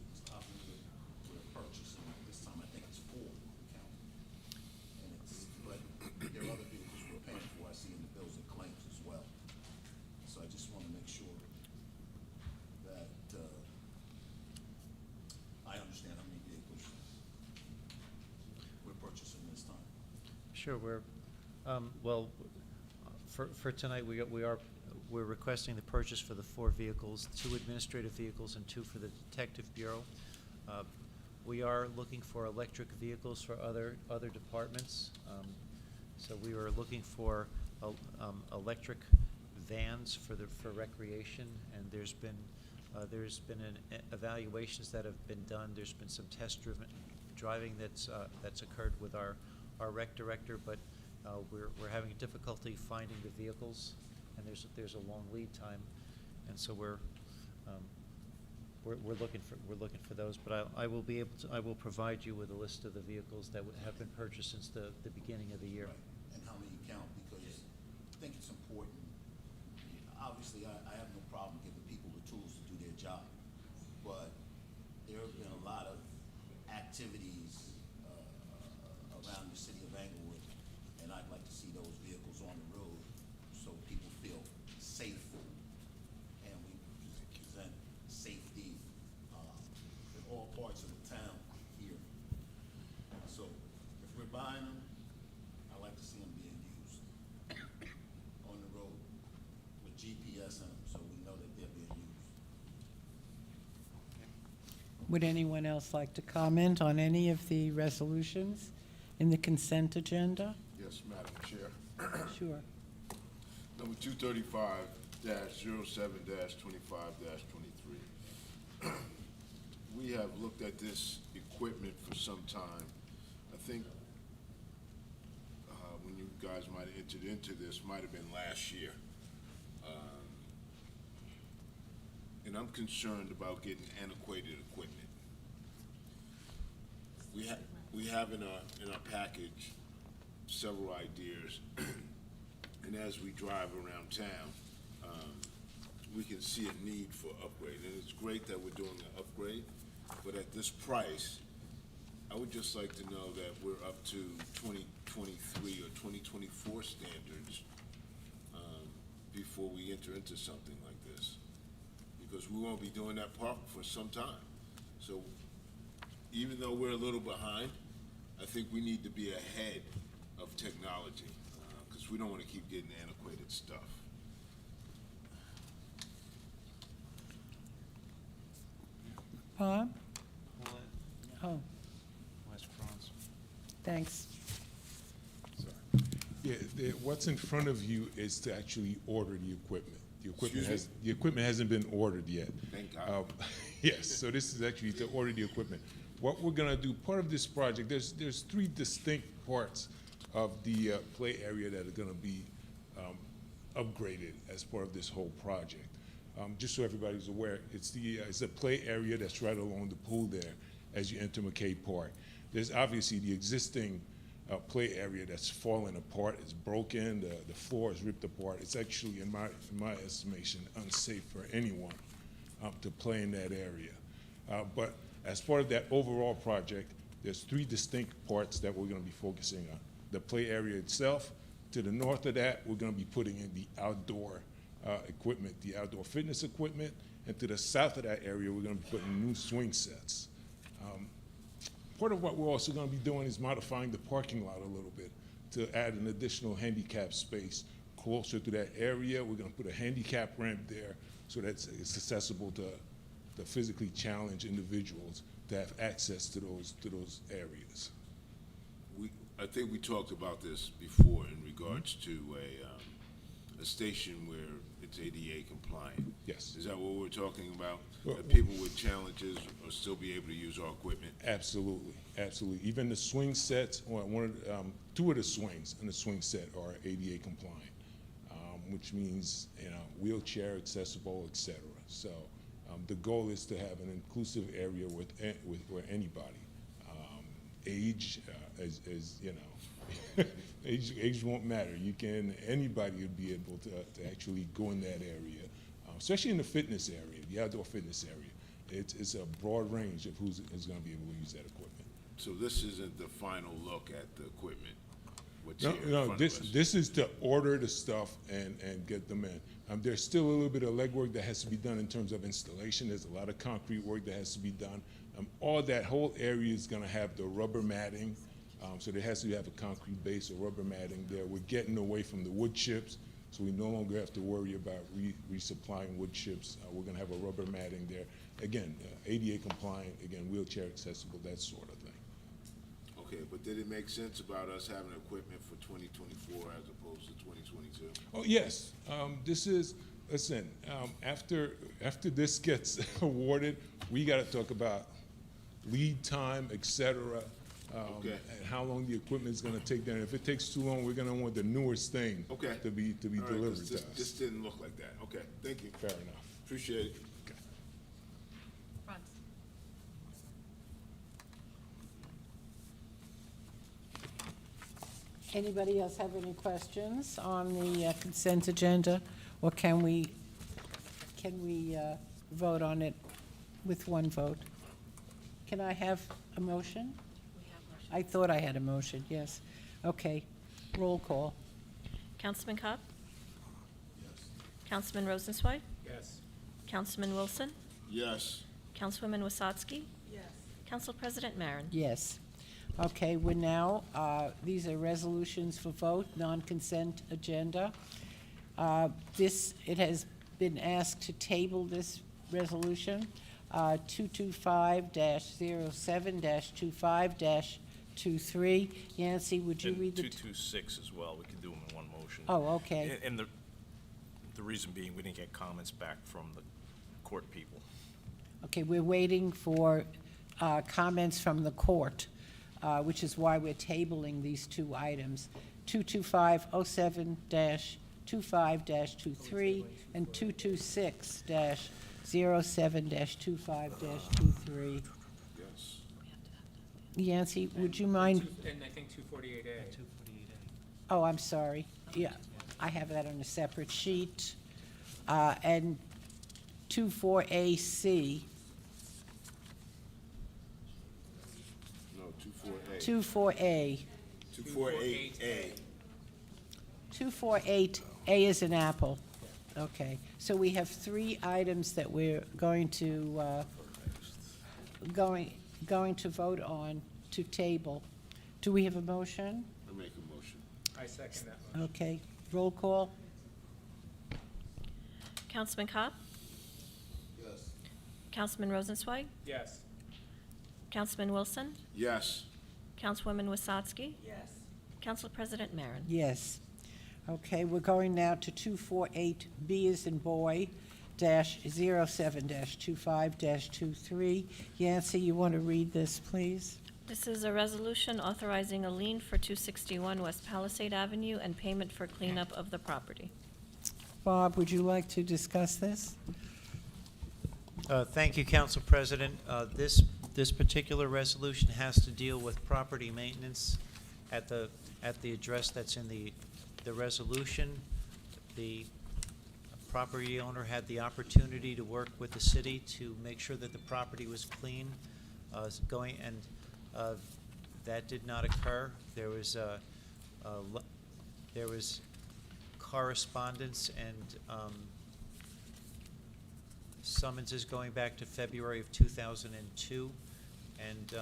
we're purchasing. This time I think it's 4 count. And but there are other vehicles we're paying for, I see in the bills and claims as well. So I just want to make sure that I understand how many vehicles we're purchasing this time. Sure, well, for tonight, we we're requesting the purchase for the 4 vehicles, 2 administrative vehicles and 2 for the Detective Bureau. We are looking for electric vehicles for other departments. So we were looking for electric vans for recreation, and there's been evaluations that have been done. There's been some test driving that's occurred with our rec director, but we're having difficulty finding the vehicles, and there's a long lead time, and so we're looking for those. But I will provide you with a list of the vehicles that have been purchased since the beginning of the year. Right. And how many you count, because I think it's important. Obviously, I have no problem giving people the tools to do their job, but there have been a lot of activities around the city of Englewood, and I'd like to see those vehicles on the road so people feel safe, and we present safety in all parts of the town here. So if we're buying them, I like to see them being used on the road with GPS in them, so we know that they're being used. Would anyone else like to comment on any of the resolutions in the consent agenda? Yes, Madam Chair. Sure. Number 235-07-25-23. We have looked at this equipment for some time. I think when you guys might have entered into this, might have been last year. And I'm concerned about getting antiquated equipment. We have in our package several ideas, and as we drive around town, we can see a need for upgrade. And it's great that we're doing an upgrade, but at this price, I would just like to know that we're up to 2023 or 2024 standards before we enter into something like this, because we won't be doing that park for some time. So even though we're a little behind, I think we need to be ahead of technology, because we don't want to keep getting antiquated stuff. Bob? Oh, West Bronx. thanks. Yeah, what's in front of you is to actually order the equipment. Excuse me? The equipment hasn't been ordered yet. Thank God. Yes, so this is actually to order the equipment. What we're gonna do, part of this project, there's 3 distinct parts of the play area that are gonna be upgraded as part of this whole project. Just so everybody's aware, it's a play area that's right along the pool there as you enter McKay Park. There's obviously the existing play area that's falling apart. It's broken. The floor is ripped apart. It's actually, in my estimation, unsafe for anyone to play in that area. But as part of that overall project, there's 3 distinct parts that we're going to be focusing on. The play area itself. To the north of that, we're going to be putting in the outdoor equipment, the outdoor fitness equipment. And to the south of that area, we're going to be putting new swing sets. Part of what we're also going to be doing is modifying the parking lot a little bit to add an additional handicap space closer to that area. We're going to put a handicap ramp there so that it's accessible to the physically challenged individuals to have access to those areas. I think we talked about this before in regards to a station where it's ADA compliant. Yes. Is that what we're talking about? Well, That people with challenges will still be able to use our equipment? Absolutely, absolutely. Even the swing sets, or 2 of the swings in the swing set are ADA compliant, which means wheelchair accessible, et cetera. So the goal is to have an inclusive area where anybody, age, age won't matter. Anybody would be able to actually go in that area, especially in the fitness area, the outdoor fitness area. It's a broad range of who's going to be able to use that equipment. So this isn't the final look at the equipment? What's here in No, front of us? this is to order the stuff and get them in. There's still a little bit of legwork that has to be done in terms of installation. There's a lot of concrete work that has to be done. All that whole area is going to have the rubber matting, so there has to have a concrete base or rubber matting there. We're getting away from the wood chips So we no longer have to worry about resupplying wood chips. We're gonna have a rubber matting there. Again, ADA compliant, again, wheelchair accessible, that sort of thing. Okay, but did it make sense about us having equipment for 2024 as opposed to 2022? Oh, yes. This is, listen, after this gets awarded, we gotta talk about lead time, et cetera, Okay. and how long the equipment's gonna take there. And if it takes too long, we're gonna want the newest thing Okay. to be All right, 'cause delivered to this, us. this didn't look like that. Okay, thank you. Fair enough. Appreciate it. Okay. Franz. Anybody else have any questions on the consent agenda? Or can we vote on it with one vote? Can I have a motion? I thought I had a motion, yes. Okay, roll call. Councilman Cobb? Yes. Councilman Rosenzweig? Yes. Councilman Wilson? Yes. Councilwoman Wasatski? Yes. Council President Marin? Yes. Okay, we're now, these are resolutions for vote, non-consent agenda. It has been asked to table this resolution, 225-07-25-23. Yancy, would you And read the? 226 as well, we could do them in one motion. Oh, okay. And the reason being, we didn't get comments back from the court people. Okay, we're waiting for comments from the court, which is why we're tabling these two items, 225-07-25-23 and 226-07-25-23. Yes. Yancy, would you mind? And I think 248A. 248A. Oh, I'm sorry. Yeah, I have that on a separate sheet. And 24AC, No, 24A. 24A. 248A. 248A is an apple. Okay, so we have three items that we're going to, going to vote on to table. Do we have a motion? I make a motion. I second that motion. Okay, roll call? Councilman Cobb? Yes. Councilman Rosenzweig? Yes. Councilman Wilson? Yes. Councilwoman Wasatski? Yes. Council President Marin? Yes. Okay, we're going now to 248B as in boy, -07-25-23. Yancy, you want to read this, please? This is a resolution authorizing a lien for 261 West Palisade Avenue and payment for cleanup of the property. Bob, would you like to discuss this? Thank you, Council President. This particular resolution has to deal with property maintenance at the address that's in the resolution. The property owner had the opportunity to work with the city to make sure that the property was clean, that did not occur. There was correspondence and summonses going back to February of 2002, and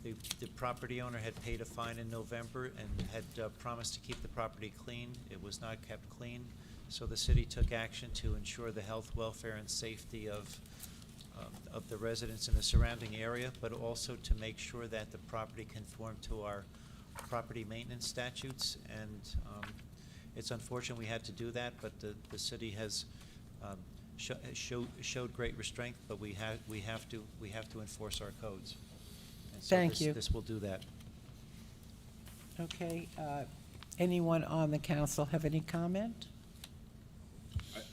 the property owner had paid a fine in November and had promised to keep the property clean. It was not kept clean, so the city took action to ensure the health, welfare, and safety of the residents in the surrounding area, but also to make sure that the property conformed to our property maintenance statutes. And it's unfortunate we had to do that, but the city has showed great restraint, but we have to enforce our codes. And so Thank you. This will do that. Okay, anyone on the council have any comment?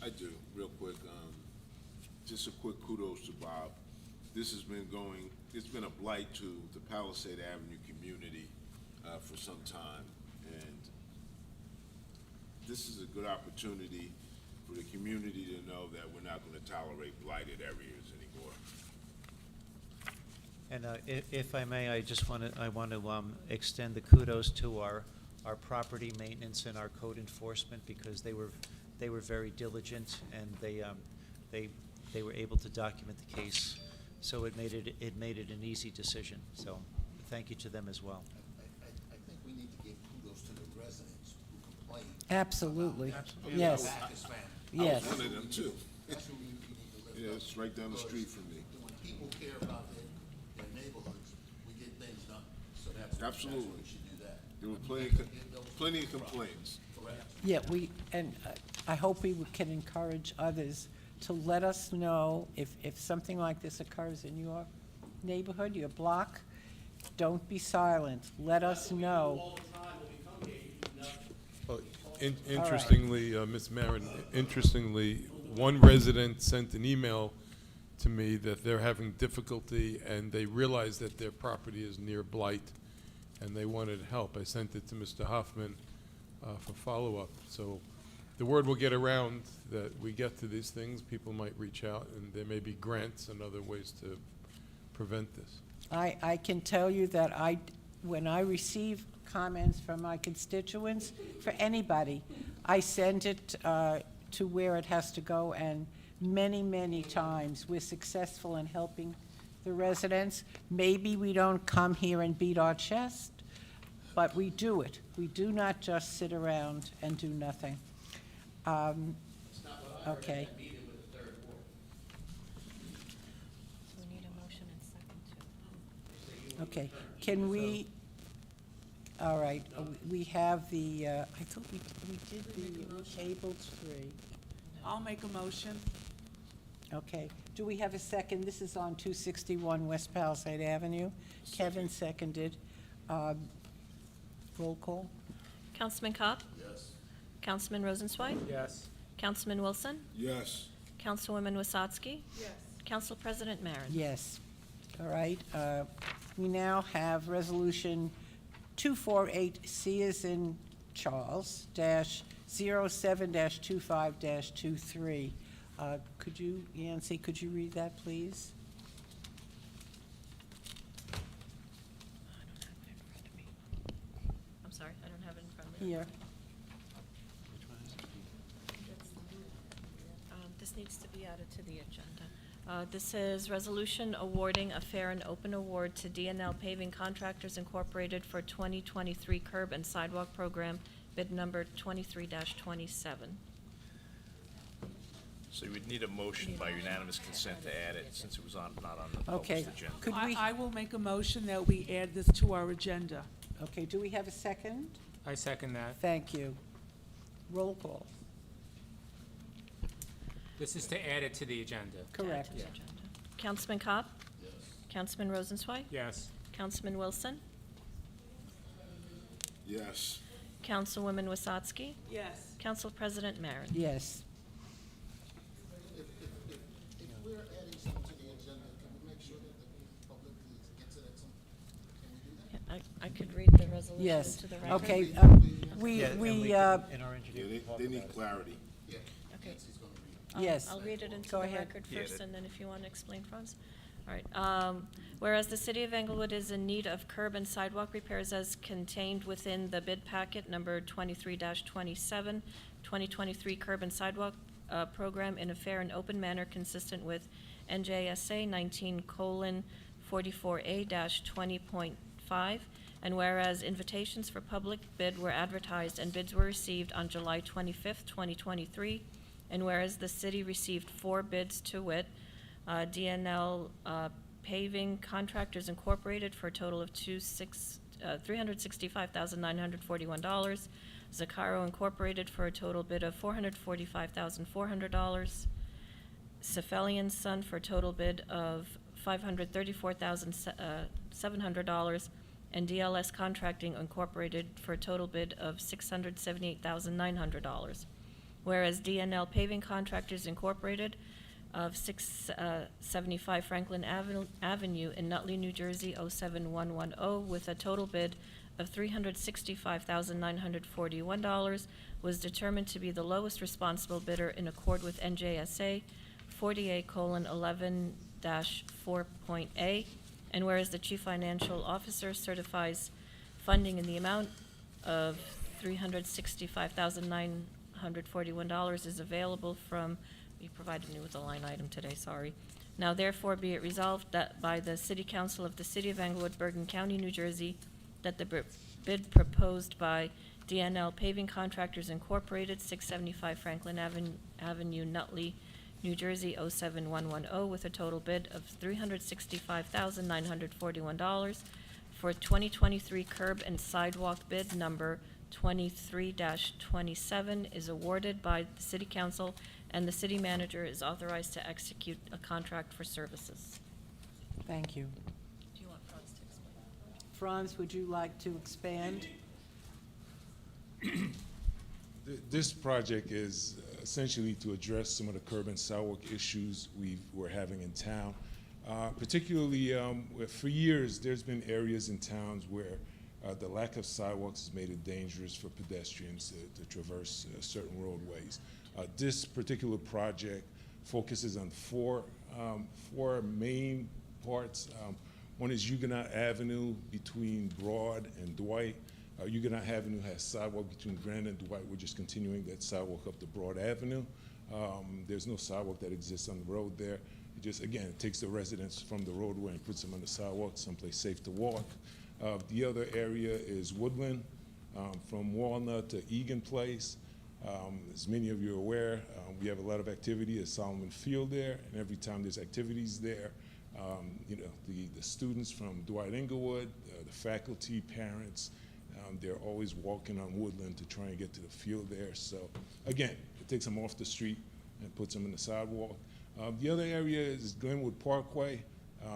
I do, real quick. Just a quick kudos to Bob. This has been it's been a blight to the Palisade Avenue community for some time. And this is a good opportunity for the community to know that we're not going to tolerate blighted areas anymore. And if I may, I want to extend the kudos to our property maintenance and our code enforcement, because they were very diligent, and they were able to document the case, so it made it an easy decision. So thank you to them as well. I think we need to give kudos goes to the residents who complain. Absolutely. Yeah, Yes. Back is family. I Yes. was one of them too. That's who we need to lift Yeah, up. it's right down the street from me. When people care about their neighborhoods, we get things done. So that's Absolutely. we should do that. There were plenty of complaints. Correct. Yeah, I hope we can encourage others to let us know if something like this occurs in your neighborhood, your block. Don't be silent. Let us know. Interestingly, Ms. Marin, interestingly, one resident sent an email to me that they're having difficulty and they realize that their property is near blight and they wanted help. I sent it to Mr. Hoffman for follow-up. So the word will get around that we get to these things. People might reach out and there may be grants and other ways to prevent this. I can tell you that when I receive comments from my constituents, for anybody, I send it to where it has to go, and many, many times we're successful in helping the residents. Maybe we don't come here and beat our chest, but we do it. We do not just sit around and do nothing. Okay. So we need a motion and second too. Okay, can we, all right, we have the, I thought we did the tabled three. I'll make a motion. Okay, do we have a second? This is on 261 West Palisade Avenue. Kevin seconded. Roll call? Councilman Kopp? Yes. Councilman Rosenzweig? Yes. Councilman Wilson? Yes. Councilwoman Wasatski? Yes. Council President Marin? Yes. All right, we now have Resolution 248C as in Charles, -07-25-23. Could you, Yancy, could you read that, please? I'm sorry, I don't have it in front of me. Here. This needs to be added to the agenda. This is resolution awarding a fair and open award to DNL Paving Contractors Incorporated for 2023 Curb and Sidewalk Program, bid number 23-27. So you would need a motion by unanimous consent to add it, since it was not on the Okay. published agenda. Could we, I will make a motion that we add this to our agenda. okay, do we have a second? I second that. Thank you. Roll call. This is to add it to the agenda. Correct. Add to the agenda. Councilman Kopp? Yes. Councilman Rosenzweig? Yes. Councilman Wilson? Yes. Councilwoman Wasatski? Yes. Council President Marin? Yes. If we're adding something to the agenda, can we make sure that the public gets it at some, can we do that? I could read the resolution Yes. to the record. Okay, Yeah, and we, can- and our Yeah, engineer they, can talk they about need it. clarity. Yeah. Okay. Nancy's gonna read it. Yes. I'll read it into Go the ahead. record Yeah, first, that- and then if you want to explain, Franz. All right. Whereas the city of Englewood is in need of curb and sidewalk repairs as contained within the bid packet number 23-27, 2023 curb and sidewalk program in a fair and open manner consistent with NJSA 19:44A-20.5. And whereas invitations for public bid were advertised and bids were received on July 25th, 2023, and whereas the city received 4 bids to wit, DNL Paving Contractors Incorporated for a total of $365,941, Zaccaro Incorporated for a total bid of $445,400, Cephalian Son for a total bid of $534,700, and DLS Contracting Incorporated for a total bid of $678,900. Whereas DNL Paving Contractors Incorporated of 675 Franklin Avenue in Nutley, New Jersey, 07110, with a total bid of $365,941, was determined to be the lowest responsible bidder in accord with NJSA 48:11-4.A. And whereas the Chief Financial Officer certifies funding in the amount of $365,941 is available from, you provided me with a line item today, sorry. Now therefore be it resolved that by the City Council of the City of Englewood, Bergen County, New Jersey, that the bid proposed by DNL Paving Contractors Incorporated, 675 Franklin Avenue, Nutley, New Jersey, 07110, with a total bid of $365,941 for 2023 curb and sidewalk bid number 23-27 is awarded by the City Council, and the city manager is authorized to execute a contract for services. Thank you. Do you want Franz to explain? Franz, would you like to expand? This project is essentially to address some of the curb and sidewalk issues we're having in town. Particularly, for years, there's been areas in towns where the lack of sidewalks has made it dangerous for pedestrians to traverse certain roadways. This particular project focuses on four main parts. One is Huguenot Avenue between Broad and Dwight. Huguenot Avenue has sidewalk between Grand and Dwight. We're just continuing that sidewalk up to Broad Avenue. There's no sidewalk that exists on the road there. It just, again, it takes the residents from the roadway and puts them on the sidewalk, someplace safe to walk. The other area is Woodland, from Walnut to Egan Place. As many of you are aware, we have a lot of activity at Solomon Field there, and every time there's activities there, the students from Dwight Englewood, the faculty, parents, they're always walking on Woodland to try and get to the field there. So again, it takes them off the street and puts them in the sidewalk. The other area is Glenwood Parkway.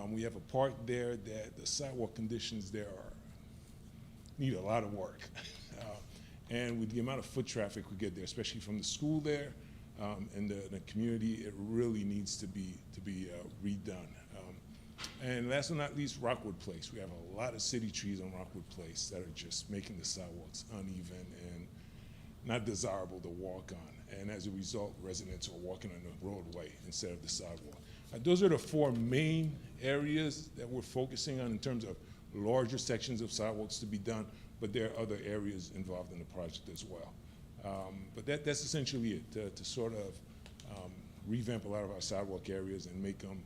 We have a park there that the sidewalk conditions there need a lot of work. And with the amount of foot traffic we get there, especially from the school there and the community, it really needs to be redone. And last but not least, Rockwood Place. We have a lot of city trees on Rockwood Place that are just making the sidewalks uneven and not desirable to walk on. And as a result, residents are walking on the roadway instead of the sidewalk. Those are the four main areas that we're focusing on in terms of larger sections of sidewalks to be done, but there are other areas involved in the project as well. But that's essentially it, to sort of revamp a lot of our sidewalk areas and make them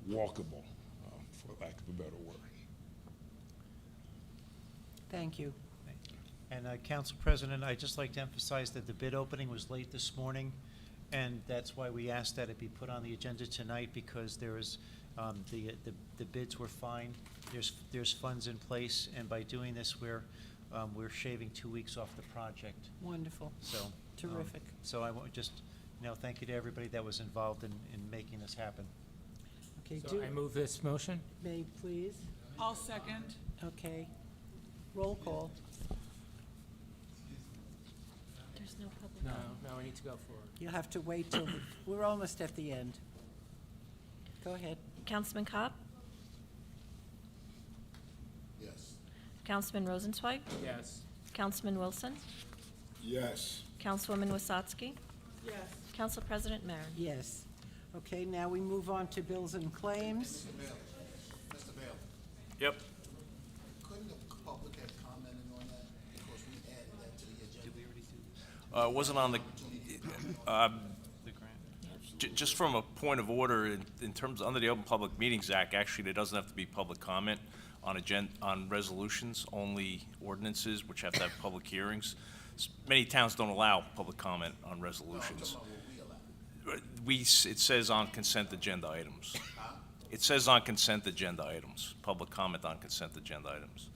walkable, for lack of a better word. Thank you. And Council President, I'd just like to emphasize that the bid opening was late this morning, and that's why we asked that it be put on the agenda tonight, because there is, the bids were fine, there's funds in place, and by doing this, we're shaving 2 weeks off the project. Wonderful. So. Terrific. So I want just, thank you to everybody that was involved in making this happen. Okay, So I move this motion. May, please? I'll second. Okay. Roll call. There's no public. No, we need to go forward. You'll have to wait till, we're almost at the end. Go ahead. Councilman Kopp? Yes. Councilman Rosenzweig? Yes. Councilman Wilson? Yes. Councilwoman Wasatski? Yes. Council President Marin? Yes. Okay, now we move on to bills and claims. Mr. Mayor, Yep. couldn't the public have commented on that? Because we added that to the agenda. Did we already do this? It wasn't on the, The grant? just from a point of order, in terms, under the Open Public Meetings Act, actually, there doesn't have to be public comment on resolutions, only ordinances, which have to have public hearings. Many towns don't allow public comment on resolutions. It says on consent agenda items. It says on consent agenda items, public comment on consent agenda items.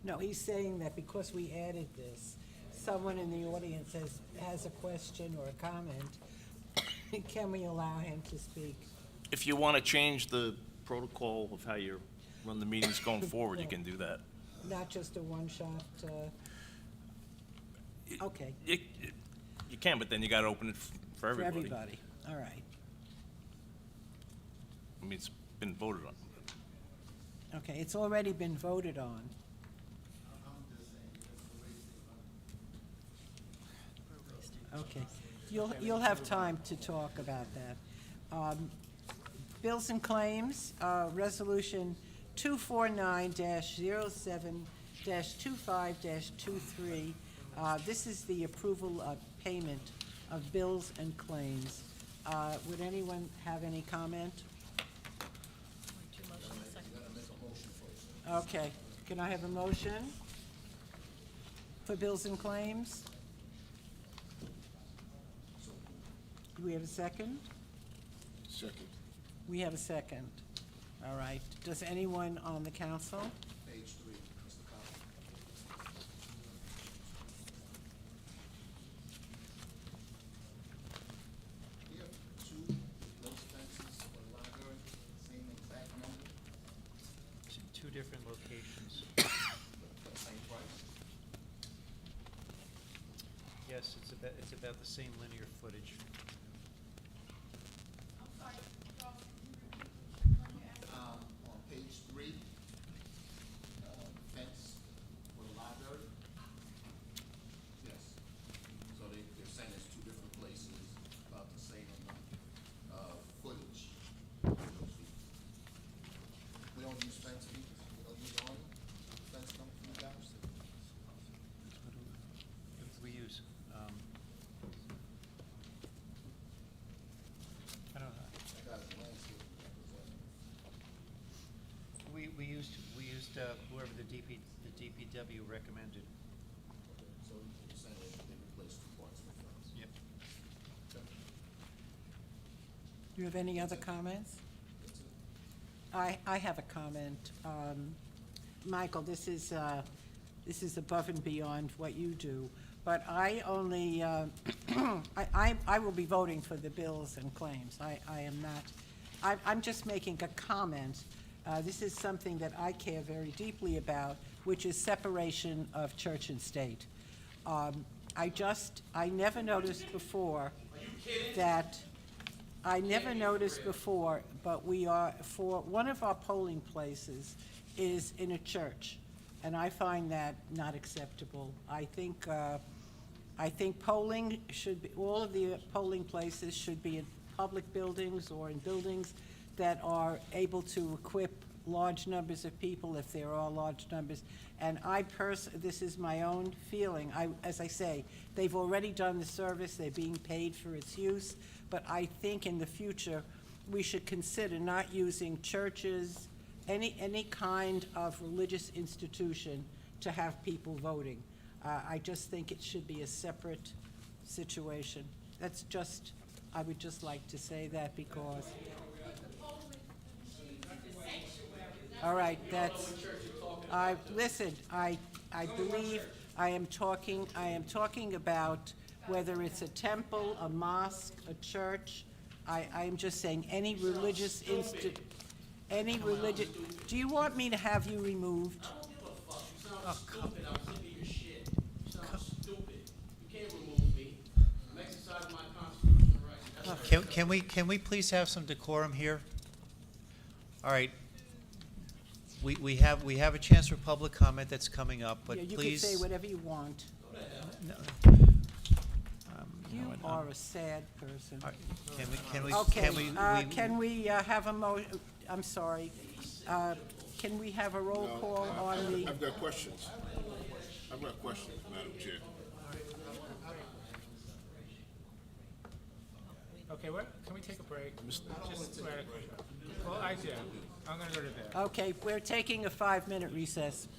No, he's saying that because we added this, someone in the audience has a question or a comment, can we allow him to speak? If you want to change the protocol of how you run the meetings going forward, you can do that. Not just a one-shot, okay, You can, but then you got to open it for for everybody. everybody, all right. I mean, it's been voted on. Okay, it's already been voted on. Okay, you'll have time to talk about that. Bills and claims, Resolution 249-07-25-23. This is the approval of payment of bills and claims. Would anyone have any comment? You gotta make a motion first. Okay, can I have a motion? for bills and claims? Do we have a second? Second. We have a second. All right. Does anyone on the council? Page 3, Mr. Cobb. We have 2 those fences for the library, same exact number, Two different locations. same price. Yes, it's about the same linear footage. On page 3, fence for the library. Yes. So they're saying it's 2 different places, about the same amount of footage. We don't use fence feet, we don't use awning, fence come from the house. We use, I don't know. That guy's a landscape representative. We used whoever the DPW recommended. So you're saying they replaced 2 parts of the fence? Yep. Do you have any other comments? I have a comment. Michael, this is above and beyond what you do, but I only, I will be voting for the bills and claims. I am not, I'm just making a comment. This is something that I care very deeply about, which is separation of church and state. I never noticed before that, but we are, for one of our polling places is in a church, and I find that not acceptable. I think polling should be, all of the polling places should be in public buildings or in buildings that are able to equip large numbers of people if there are large numbers. And this is my own feeling. As I say, they've already done the service, they're being paid for its use, but I think in the future, we should consider not using churches, any kind of religious institution to have people voting. I just think it should be a separate situation. That's just, I would just like to say that because. All right, listen, I believe I am talking about whether it's a temple, a mosque, a church. I am just saying any religious any religious, do you want me to have you removed? I don't give a fuck. You sound stupid. I'm sick of your shit. You sound stupid. You can't remove me. I'm exercising my constitutional rights. Can we please have some decorum here? All right. We have a chance for public comment that's coming up, but Yeah, please. You can say whatever you want. No. You are a sad person. All right, Can we? Okay, can we have a I'm sorry, can we have a roll call on the? I've got questions. Madam Chair. Okay, can we take a break? Just well, I do. I'm gonna go to bed. Okay, we're taking a 5-minute recess.